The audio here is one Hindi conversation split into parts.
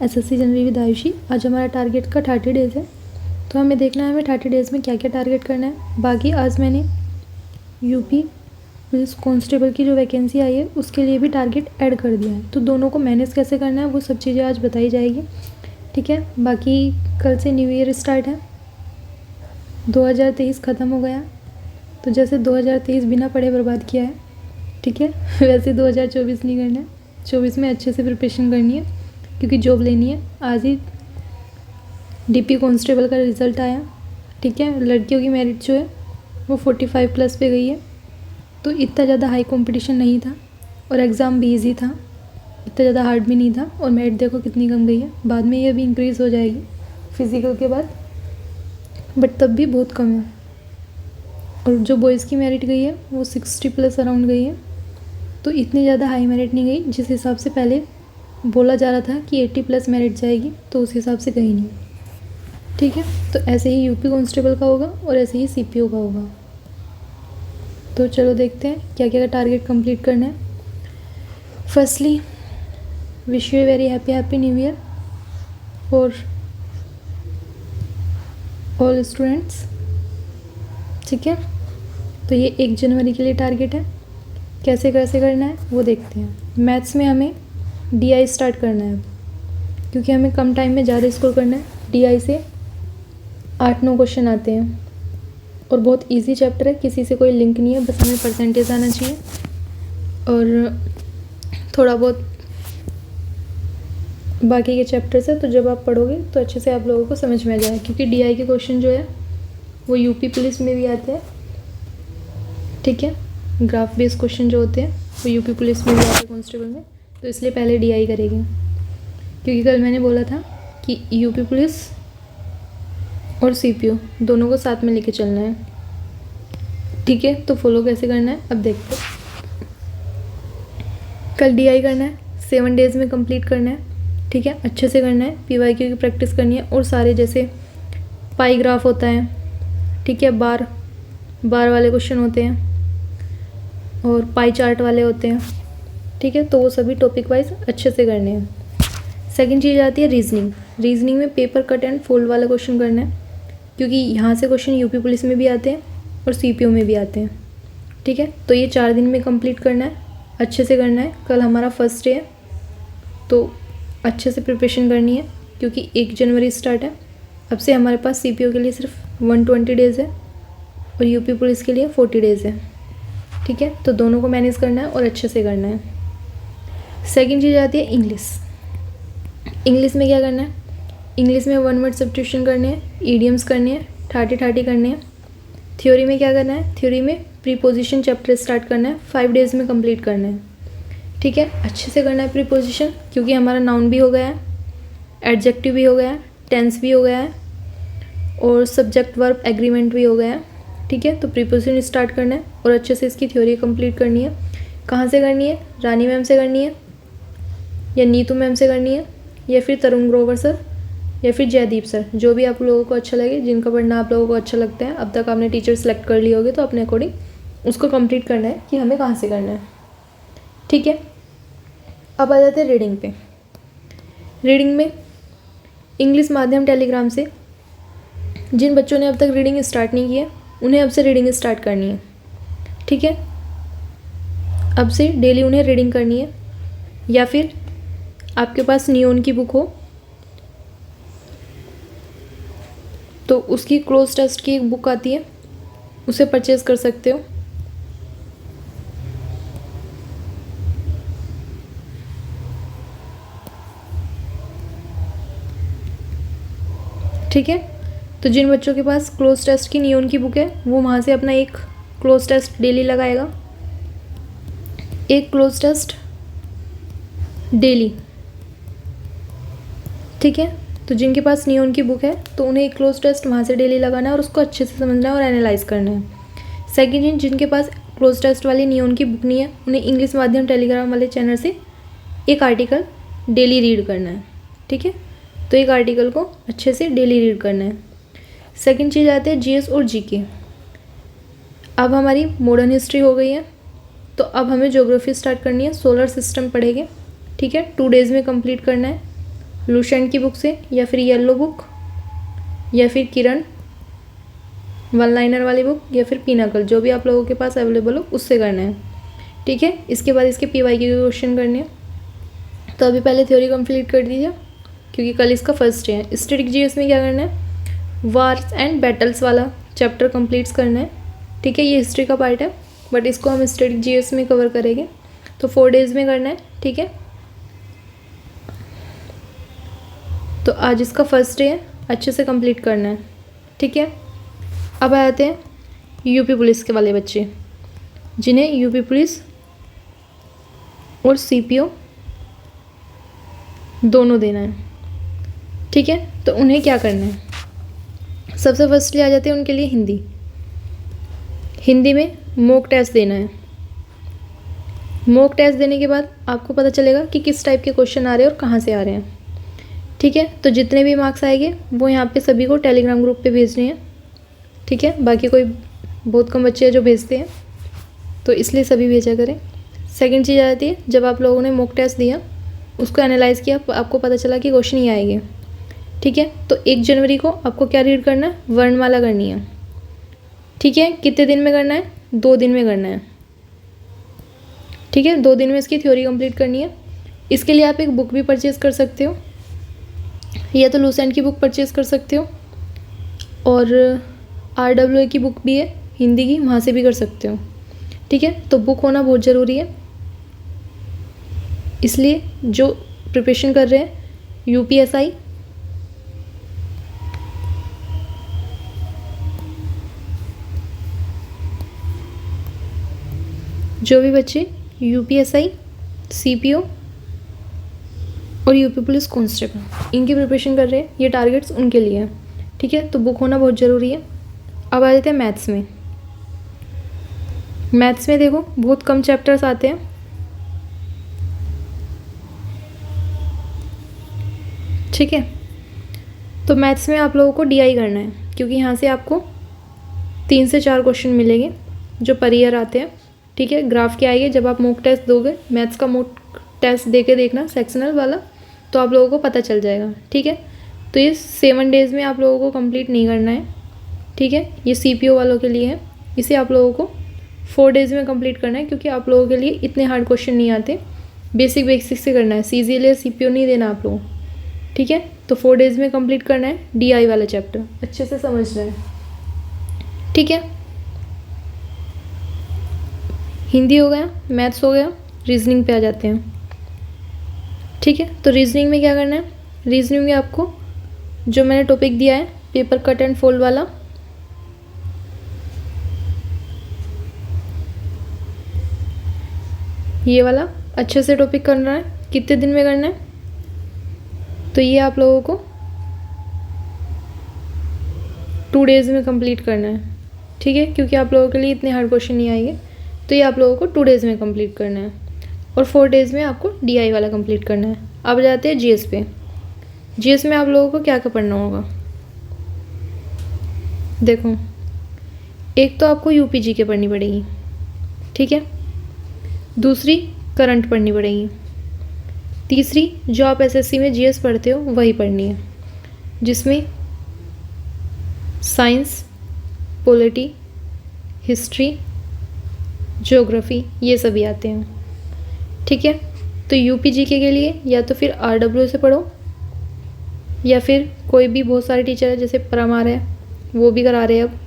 SSC general with Ayushi. आज हमारा टारगेट का 30 डेज़ है, तो हमें देखना है हमें 30 डेज़ में क्या क्या टारगेट करना है। बाकी आज मैंने यूपी पुलिस कांस्टेबल की जो वैकेंसी आई है उसके लिए भी टारगेट ऐड कर दिया है, तो दोनों को मैनेज कैसे करना है वो सब चीज़ें आज बताई जाएगी। ठीक है, बाकी कल से न्यू ईयर स्टार्ट है, 2023 ख़त्म हो गया। तो जैसे 2023 बिना पढ़े बर्बाद किया है, ठीक है, वैसे 2024 नहीं करना है। 24 में अच्छे से प्रिपरेशन करनी है क्योंकि जॉब लेनी है। आज ही डीपी कांस्टेबल का रिज़ल्ट आया, ठीक है। लड़कियों की मेरिट जो है वो 45 प्लस पे गई है, तो इतना ज़्यादा हाई कंपटीशन नहीं था और एग्ज़ाम भी ईजी था, इतना ज़्यादा हार्ड भी नहीं था। और मेरिट देखो कितनी कम गई है, बाद में ये भी इंक्रीज़ हो जाएगी फिज़िकल के बाद, बट तब भी बहुत कम है। और जो बॉयज़ की मेरिट गई है वो 60 प्लस अराउंड गई है, तो इतनी ज़्यादा हाई मेरिट नहीं गई जिस हिसाब से पहले बोला जा रहा था कि 80 प्लस मेरिट जाएगी, तो उस हिसाब से गई नहीं। ठीक है, तो ऐसे ही यूपी कांस्टेबल का होगा और ऐसे ही सीपीओ का होगा। तो चलो देखते हैं क्या क्या टारगेट कंप्लीट करना है। Firstly wish U a very happy new year for all students. ठीक है, तो ये 1 जनवरी के लिए टारगेट है। कैसे कैसे करना है वो देखते हैं। मैथ्स में हमें डीआई स्टार्ट करना है क्योंकि हमें कम टाइम में ज़्यादा स्कोर करना है। डीआई से 8-9 क्वेश्चन आते हैं और बहुत इजी चैप्टर है, किसी से कोई लिंक नहीं है, बस हमें परसेंटेज आना चाहिए और थोड़ा बहुत बाकी के चैप्टर्स है। तो जब आप पढ़ोगे तो अच्छे से आप लोगों को समझ में आ जाएगा, क्योंकि डीआई के क्वेश्चन जो है वो यूपी पुलिस में भी आते हैं। ठीक है, ग्राफ बेस्ड क्वेश्चन जो होते हैं वो यूपी पुलिस में भी आते हैं, कांस्टेबल में, तो इसलिए पहले डीआई करेंगे। क्योंकि कल मैंने बोला था कि यूपी पुलिस और सीपीओ दोनों को साथ में लेके चलना है। ठीक है, तो फॉलो कैसे करना है अब देखते हैं। कल डीआई करना है, 7 डेज़ में कंप्लीट करना है। ठीक है, अच्छे से करना है, पीवाईक्यू की प्रैक्टिस करनी है और सारे जैसे पाई ग्राफ होता है, ठीक है, बार वाले क्वेश्चन होते हैं और पाई चार्ट वाले होते हैं। ठीक है, तो वो सभी टॉपिक वाइज अच्छे से करने हैं। सेकंड चीज़ आती है रीजनिंग में पेपर कट एंड फोल्ड वाला क्वेश्चन करना है, क्योंकि यहाँ से क्वेश्चन यूपी पुलिस में भी आते हैं और सीपीओ में भी आते हैं। ठीक है, तो ये 4 दिन में कंप्लीट करना है, अच्छे से करना है। कल हमारा फर्स्ट डे है तो अच्छे से प्रिपरेशन करनी है, क्योंकि 1 जनवरी स्टार्ट है। अब से हमारे पास सीपीओ के लिए सिर्फ 120 डेज़ है और यूपी पुलिस के लिए 40 डेज़ है। ठीक है, तो दोनों को मैनेज करना है और अच्छे से करना है। सेकंड चीज़ आती है इंग्लिश में क्या करना है। इंग्लिश में 1 वर्ड सब्स्टिट्यूशन करने हैं, ईडियम्स करने हैं, ठाटी करने हैं। थ्योरी में क्या करना है, थ्योरी में प्रीपोजिशन चैप्टर स्टार्ट करना है, 5 डेज़ में कंप्लीट करना है। ठीक है, अच्छे से करना है प्रीपोजिशन, क्योंकि हमारा नाउन भी हो गया है, एडजेक्टिव भी हो गया है, टेंस भी हो गया है और सब्जेक्ट वर्ब एग्रीमेंट भी हो गया है। ठीक है, तो प्रीपोजिशन स्टार्ट करना है और अच्छे से इसकी थ्योरी कंप्लीट करनी है। कहाँ से करनी है, रानी मैम से करनी है या नीतू मैम से करनी है या फिर तरुण ग्रोवर सर या फिर जयदीप सर, जो भी आप लोगों को अच्छा लगे, जिनका पढ़ना आप लोगों को अच्छा लगता है। अब तक आपने टीचर सेलेक्ट कर लिए होगे तो अपने अकॉर्डिंग उसको कंप्लीट करना है कि हमें कहाँ से करना है। ठीक है, अब आ जाते हैं रीडिंग पे। रीडिंग में इंग्लिश माध्यम टेलीग्राम से जिन बच्चों ने अब तक रीडिंग स्टार्ट नहीं की है उन्हें अब से रीडिंग स्टार्ट करनी है। ठीक है, अब से डेली उन्हें रीडिंग करनी है, या फिर आपके पास नियॉन की बुक हो तो उसकी क्लोज टेस्ट की एक बुक आती है, उसे परचेज़ कर सकते हो। ठीक है, तो जिन बच्चों के पास क्लोज टेस्ट की नियॉन की बुक है वो वहाँ से अपना एक क्लोज टेस्ट डेली लगाएगा, एक क्लोज टेस्ट डेली। ठीक है, तो जिनके पास नियॉन की बुक है तो उन्हें एक क्लोज टेस्ट वहाँ से डेली लगाना है और उसको अच्छे से समझना है और एनालाइज करना है। सेकेंड, जिनके पास क्लोज टेस्ट वाली नियॉन की बुक नहीं है उन्हें इंग्लिश माध्यम टेलीग्राम वाले चैनल से एक आर्टिकल डेली रीड करना है। ठीक है, तो एक आर्टिकल को अच्छे से डेली रीड करना है। सेकंड चीज़ आती है जीएस और जीके। अब हमारी मॉडर्न हिस्ट्री हो गई है तो अब हमें ज्योग्राफी स्टार्ट करनी है, सोलर सिस्टम पढ़ेंगे। ठीक है, 2 डेज़ में कंप्लीट करना है। लुसेंट की बुक से, या फिर येलो बुक, या फिर किरण वन लाइनर वाली बुक, या फिर पिनाकल, जो भी आप लोगों के पास अवेलेबल हो उससे करना है। ठीक है, इसके बाद इसके PYQ के क्वेश्चन करने हैं। तो अभी पहले थ्योरी कंप्लीट कर दीजिए क्योंकि कल इसका फर्स्ट डे है। स्टैटिक जीएस में क्या करना है, वार्स एंड बैटल्स वाला चैप्टर कंप्लीट करना है। ठीक है, ये हिस्ट्री का पार्ट है बट इसको हम स्टैटिक जीएस में कवर करेंगे। तो 4 डेज़ में करना है। ठीक है, तो आज इसका फर्स्ट डे है, अच्छे से कंप्लीट करना है। ठीक है, अब आते हैं यूपी पुलिस के वाले बच्चे जिन्हें यूपी पुलिस और CPO दोनों देना है। ठीक है, तो उन्हें क्या करना है, सबसे फर्स्टली आ जाते हैं उनके लिए हिंदी में मॉक टेस्ट देना है। मॉक टेस्ट देने के बाद आपको पता चलेगा कि किस टाइप के क्वेश्चन आ रहे हैं और कहाँ से आ रहे हैं। ठीक है, तो जितने भी मार्क्स आएंगे वो यहाँ पे सभी को टेलीग्राम ग्रुप पे भेजने हैं। ठीक है, बाकी कोई बहुत कम बच्चे हैं जो भेजते हैं, तो इसलिए सभी भेजा करें। सेकंड चीज़ आ जाती है, जब आप लोगों ने मॉक टेस्ट दिया, उसको एनालाइज़ किया, आपको पता चला कि क्वेश्चन ही आएंगे। ठीक है, तो 1 जनवरी को आपको क्या रीड करना है, वर्णमाला करनी है। ठीक है, कितने दिन में करना है, 2 दिन में करना है। ठीक है, 2 दिन में इसकी थ्योरी कंप्लीट करनी है। इसके लिए आप एक बुक भी परचेज़ कर सकते हो, या तो लुसेंट की बुक परचेज़ कर सकते हो, और RWA की बुक भी है हिंदी की, वहाँ से भी कर सकते हो। ठीक है, तो बुक होना बहुत ज़रूरी है, इसलिए जो प्रिपरेशन कर रहे हैं UPSI जो भी बच्चे UPSI CPO और यूपी पुलिस कांस्टेबल इनकी प्रिपरेशन कर रहे हैं, ये टारगेट्स उनके लिए हैं। ठीक है, तो बुक होना बहुत ज़रूरी है। अब आ जाते हैं मैथ्स में। मैथ्स में देखो बहुत कम चैप्टर्स आते हैं। ठीक है, तो मैथ्स में आप लोगों को DI करना है क्योंकि यहाँ से आपको 3 से 4 क्वेश्चन मिलेंगे जो पर ईयर आते हैं। ठीक है, ग्राफ के आएंगे जब आप मॉक टेस्ट दोगे, मैथ्स का मॉक टेस्ट दे के देखना सेक्शनल वाला, तो आप लोगों को पता चल जाएगा। ठीक है, तो ये 7 डेज़ में आप लोगों को कंप्लीट नहीं करना है। ठीक है, ये CPO वालों के लिए है, इसे आप लोगों को 4 डेज़ में कंप्लीट करना है क्योंकि आप लोगों के लिए इतने हार्ड क्वेश्चन नहीं आते, बेसिक से करना है, CGL या CPO नहीं देना आप लोगों। ठीक है, तो 4 डेज़ में कंप्लीट करना है। DI वाला चैप्टर अच्छे से समझना है। ठीक है, हिंदी हो गया, मैथ्स हो गया, रीजनिंग पे आ जाते हैं। ठीक है, तो रीजनिंग में क्या करना है, रीजनिंग में आपको जो मैंने टॉपिक दिया है पेपर कट एंड फोल्ड वाला, ये वाला अच्छे से टॉपिक करना है। कितने दिन में करना है, तो ये आप लोगों को 2 डेज़ में कंप्लीट करना है। ठीक है, क्योंकि आप लोगों के लिए इतने हार्ड क्वेश्चन नहीं आएंगे, तो ये आप लोगों को 2 डेज़ में कंप्लीट करना है और 4 डेज़ में आपको DI वाला कंप्लीट करना है। अब जाते हैं GS पे। GS में आप लोगों को क्या क्या पढ़ना होगा, देखो एक तो आपको UPGK पढ़नी पड़ेगी। ठीक है, दूसरी करंट पढ़नी पड़ेगी, तीसरी जो आप SSC में GS पढ़ते हो वही पढ़नी है, जिसमें साइंस, पॉलिटी, हिस्ट्री, ज्योग्राफी ये सभी आते हैं। ठीक है, तो UPGK के लिए या तो फिर RWA से पढ़ो, या फिर कोई भी बहुत सारे टीचर है जैसे परमार है वो भी करा रहे हैं अब।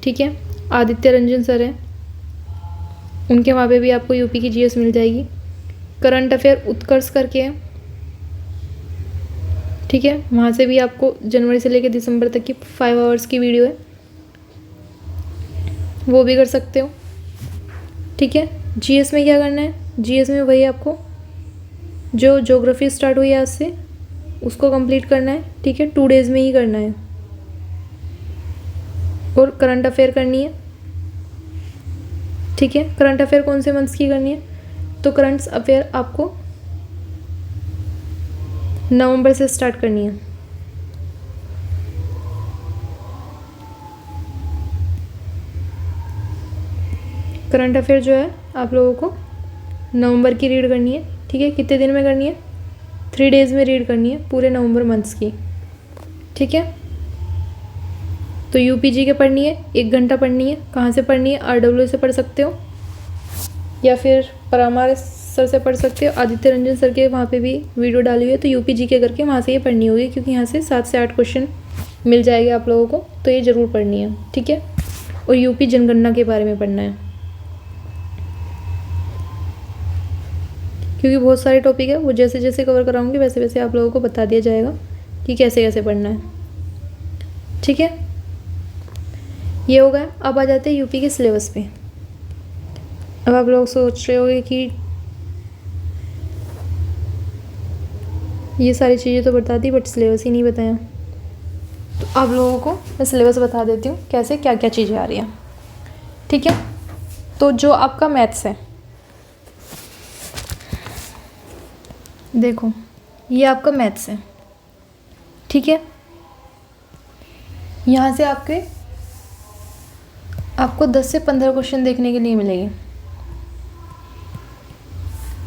ठीक है, आदित्य रंजन सर हैं, उनके वहाँ पे भी आपको यूपी की GS मिल जाएगी। करंट अफेयर उत्कर्ष करके है। ठीक है, वहाँ से भी आपको जनवरी से लेकर दिसंबर तक की 5 आवर्स की वीडियो है, वो भी कर सकते हो। ठीक है, GS में क्या करना है, GS में वही आपको जो ज्योग्राफी स्टार्ट हुई है आज से उसको कंप्लीट करना है। ठीक है, 2 डेज़ में ही करना है, और करंट अफेयर करनी है। ठीक है, करंट अफेयर कौन से मंथ्स की करनी है, तो करंट अफेयर आपको नवंबर से स्टार्ट करनी है। करंट अफेयर जो है आप लोगों को नवंबर की रीड करनी है। ठीक है, कितने दिन में करनी है, 3 डेज़ में रीड करनी है पूरे नवंबर मंथ्स की, ठीक है। तो यूपीजी के पढ़नी है, 1 घंटा पढ़नी है। कहाँ से पढ़नी है? RW से पढ़ सकते हो या फिर परामार सर से पढ़ सकते हो। आदित्य रंजन सर के वहाँ पे भी वीडियो डाली हुई है, तो यूपीजी के करके वहाँ से ये पढ़नी होगी, क्योंकि यहाँ से 7 से 8 क्वेश्चन मिल जाएगा आप लोगों को, तो ये ज़रूर पढ़नी है, ठीक है। और यूपी जनगणना के बारे में पढ़ना है, क्योंकि बहुत सारे टॉपिक है, वो जैसे जैसे कवर कराऊंगी वैसे वैसे आप लोगों को बता दिया जाएगा कि कैसे कैसे पढ़ना है, ठीक है। ये हो गया। अब आ जाते हैं यूपी के सिलेबस पे। अब आप लोग सोच रहे होंगे कि ये सारी चीज़ें तो बता दी बट सिलेबस ही नहीं बताया, तो आप लोगों को मैं सिलेबस बता देती हूँ कैसे क्या क्या चीज़ें आ रही हैं, ठीक है। तो जो आपका मैथ्स है, देखो ये आपका मैथ्स है, ठीक है। यहाँ से आपको 10 से 15 क्वेश्चन देखने के लिए मिलेंगे,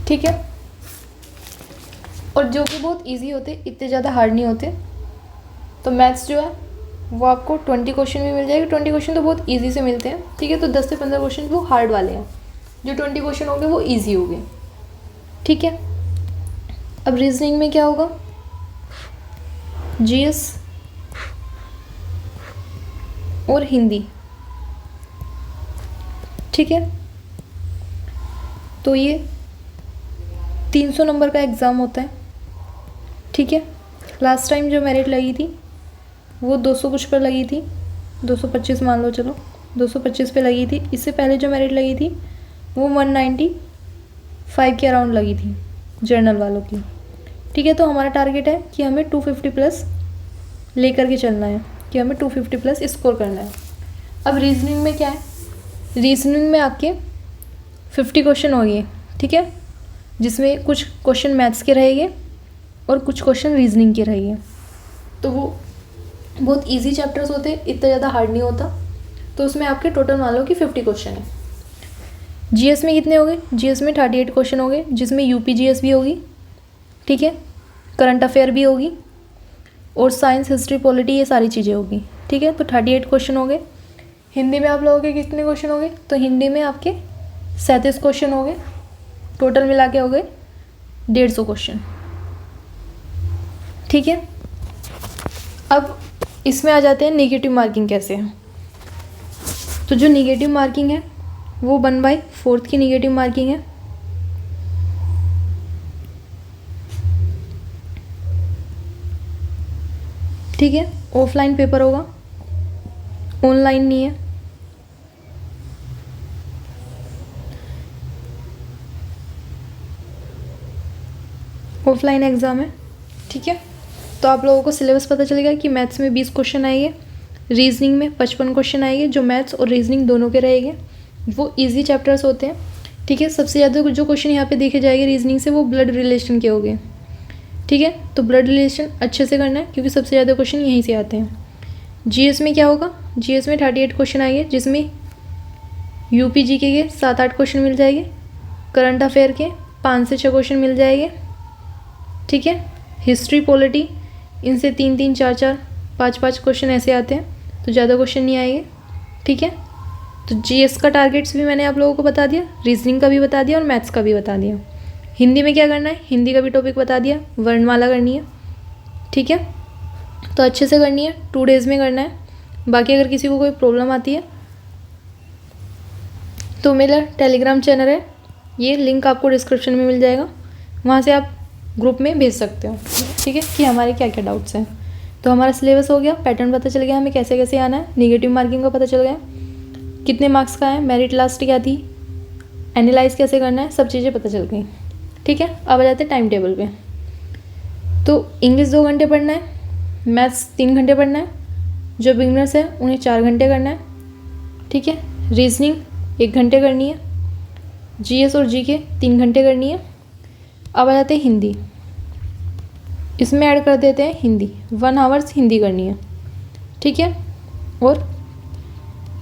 ठीक है। और जो कि बहुत इजी होते, इतने ज़्यादा हार्ड नहीं होते। तो मैथ्स जो है वो आपको 20 क्वेश्चन भी मिल जाएगा। 20 क्वेश्चन तो बहुत इजी से मिलते हैं, ठीक है। तो 10 से 15 क्वेश्चन वो हार्ड वाले हैं, जो 20 क्वेश्चन होंगे वो इजी होंगे, ठीक है। अब रीजनिंग में क्या होगा? जीएस और हिंदी, ठीक है। तो ये 300 नंबर का एग्ज़ाम होता है, ठीक है। लास्ट टाइम जो मेरिट लगी थी वो 200 कुछ पर लगी थी, 225 मान लो, चलो 225 पे लगी थी। इससे पहले जो मेरिट लगी थी वो 195 के अराउंड लगी थी जर्नल वालों की, ठीक है। तो हमारा टारगेट है कि हमें 250 प्लस लेकर के चलना है, कि हमें 250 प्लस स्कोर करना है। अब रीजनिंग में क्या है? रीजनिंग में आपके 50 क्वेश्चन होंगे, ठीक है, जिसमें कुछ क्वेश्चन मैथ्स के रहेंगे और कुछ क्वेश्चन रीजनिंग के रहेंगे। तो वो बहुत इजी चैप्टर्स होते हैं, इतना ज़्यादा हार्ड नहीं होता। तो उसमें आपके टोटल मान लो कि 50 क्वेश्चन है। जीएस में कितने हो गए? जीएस में 38 क्वेश्चन हो गए, जिसमें यूपी जीएस भी होगी, ठीक है, करंट अफेयर भी होगी और साइंस, हिस्ट्री, पॉलिटी, ये सारी चीज़ें होगी, ठीक है। तो 38 क्वेश्चन हो गए। हिंदी में आप लोगों के कितने क्वेश्चन हो गए? तो हिंदी में आपके 37 क्वेश्चन हो गए, टोटल मिला के हो गए 150 क्वेश्चन, ठीक है। अब इसमें आ जाते हैं नेगेटिव मार्किंग कैसे है। तो जो नेगेटिव मार्किंग है वो 1/4 की नेगेटिव मार्किंग है, ठीक है। ऑफलाइन पेपर होगा, ऑनलाइन नहीं है, ऑफलाइन एग्ज़ाम है, ठीक है। तो आप लोगों को सिलेबस पता चलेगा कि मैथ्स में 20 क्वेश्चन आएंगे, रीजनिंग में 55 क्वेश्चन आएंगे, जो मैथ्स और रीजनिंग दोनों के रहेंगे। वो इजी चैप्टर्स होते हैं, ठीक है। सबसे ज़्यादा जो क्वेश्चन यहाँ पे देखे जाएंगे रीजनिंग से वो ब्लड रिलेशन के होंगे, ठीक है। तो ब्लड रिलेशन अच्छे से करना है, क्योंकि सबसे ज़्यादा क्वेश्चन यहीं से आते हैं। जीएस में क्या होगा? जीएस में 38 क्वेश्चन आएंगे, जिसमें यूपी जीके के 7-8 क्वेश्चन मिल जाएंगे, करंट अफेयर के 5 से 6 क्वेश्चन मिल जाएंगे, ठीक है। हिस्ट्री, पॉलिटी, इनसे 3-3, 4-4, 5-5 क्वेश्चन ऐसे आते हैं, तो ज़्यादा क्वेश्चन नहीं आएंगे, ठीक है। तो जीएस का टारगेट्स भी मैंने आप लोगों को बता दिया, रीजनिंग का भी बता दिया और मैथ्स का भी बता दिया। हिंदी में क्या करना है? हिंदी का भी टॉपिक बता दिया, वर्णमाला करनी है, ठीक है। तो अच्छे से करनी है, 2 डेज़ में करना है। बाकी अगर किसी को कोई प्रॉब्लम आती है तो मेरा टेलीग्राम चैनल है, ये लिंक आपको डिस्क्रिप्शन में मिल जाएगा, वहाँ से आप ग्रुप में भेज सकते हो, ठीक है, कि हमारे क्या क्या डाउट्स हैं। तो हमारा सिलेबस हो गया, पैटर्न पता चल गया हमें कैसे कैसे आना है, नेगेटिव मार्किंग का पता चल गया, कितने मार्क्स का है, मेरिट लास्ट क्या थी, एनालाइज कैसे करना है, सब चीज़ें पता चल गई, ठीक है। अब आ जाते हैं टाइम टेबल पे। तो इंग्लिश 2 घंटे पढ़ना है, मैथ्स 3 घंटे पढ़ना है, जो बिगनर्स है उन्हें 4 घंटे करना है, ठीक है। रीजनिंग 1 घंटे करनी है, जीएस और जीके 3 घंटे करनी है। अब आ जाते हैं हिंदी, इसमें ऐड कर देते हैं हिंदी, 1 आवर्स हिंदी करनी है, ठीक है। और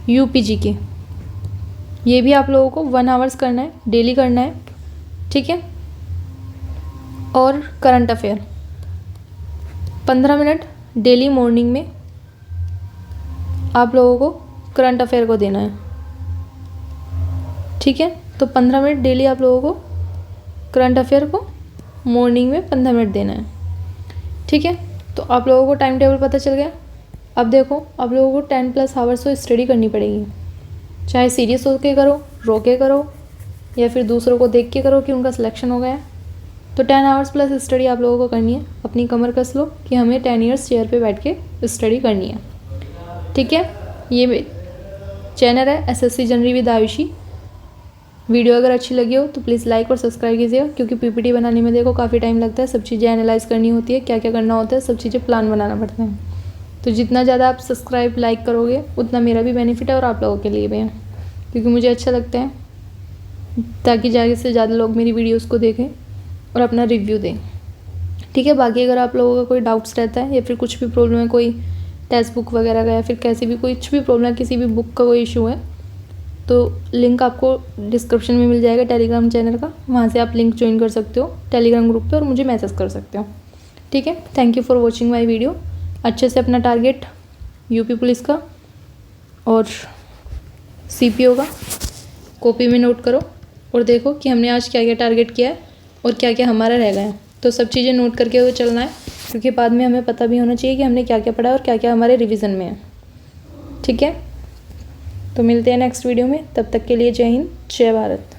यूपी जीके ये भी आप लोगों को 1 आवर्स करना है, डेली करना है, ठीक है। और current affair 15 minute daily morning में आप लोगों को करंट अफेयर को देना है। ठीक है, तो 15 मिनट डेली आप लोगों को करंट अफेयर को मॉर्निंग में 15 मिनट देना है। ठीक है, तो आप लोगों को टाइम टेबल पता चल गया। अब देखो, आप लोगों को 10+ आवर्स तो स्टडी करनी पड़ेगी, चाहे सीरियस होके करो, रो के करो, या फिर दूसरों को देख के करो कि उनका सिलेक्शन हो गया। तो 10 आवर्स प्लस स्टडी आप लोगों को करनी है। अपनी कमर कस लो कि हमें 10 ईयर्स चेयर पे बैठ के स्टडी करनी है। ठीक है, ये चैनल है SSC general with Ayushi. Video अगर अच्छी लगी हो तो प्लीज़ लाइक और सब्सक्राइब कीजिएगा, क्योंकि PPT बनाने में देखो काफ़ी टाइम लगता है, सब चीज़ें एनालाइज करनी होती है, क्या क्या करना होता है, सब चीज़ें प्लान बनाना पड़ता है। तो जितना ज़्यादा आप सब्सक्राइब लाइक करोगे उतना मेरा भी बेनिफिट है और आप लोगों के लिए भी है, क्योंकि मुझे अच्छा लगता है, ताकि ज़्यादा से ज़्यादा लोग मेरी वीडियोज़ को देखें और अपना रिव्यू दें। ठीक है, बाकी अगर आप लोगों का कोई डाउट्स रहता है या फिर कुछ भी प्रॉब्लम है, कोई टेक्स्ट बुक वगैरह का या फिर कैसी भी कुछ भी प्रॉब्लम है, किसी भी बुक का कोई इशू है, तो लिंक आपको डिस्क्रिप्शन में मिल जाएगा टेलीग्राम चैनल का, वहाँ से आप लिंक ज्वाइन कर सकते हो टेलीग्राम ग्रुप पे और मुझे मैसेज कर सकते हो। ठीक है, thank you for watching my video. अच्छे से अपना टारगेट UP पुलिस का और CPO का कॉपी में नोट करो और देखो कि हमने आज क्या क्या टारगेट किया है और क्या क्या हमारा रह गया है। तो सब चीज़ें नोट करके वो चलना है, क्योंकि बाद में हमें पता भी होना चाहिए कि हमने क्या क्या पढ़ा है और क्या क्या हमारे रिवीजन में है। ठीक है, तो मिलते हैं नेक्स्ट वीडियो में, तब तक के लिए जय हिंद, जय भारत।